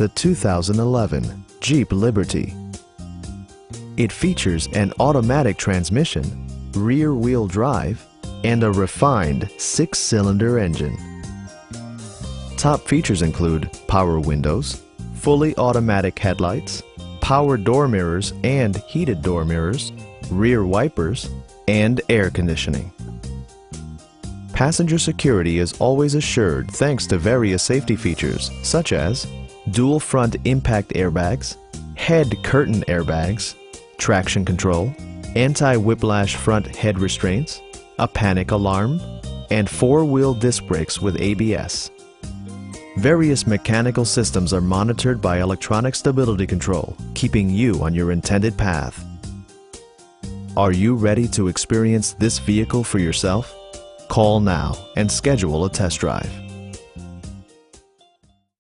the 2011 Jeep Liberty. It features an automatic transmission, rear-wheel drive, and a refined 6-cylinder engine. Top features include power windows, fully automatic headlights, power door mirrors and heated door mirrors, rear wipers, and air conditioning. Passenger security is always assured thanks to various safety features such as dual front impact airbags, head curtain airbags, traction control, anti-whiplash front head restraints, a panic alarm, and 4-wheel disc brakes with ABS. Various mechanical systems are monitored by electronic stability control, keeping you on your intended path. Are you ready to experience this vehicle for yourself? Call now and schedule a test drive.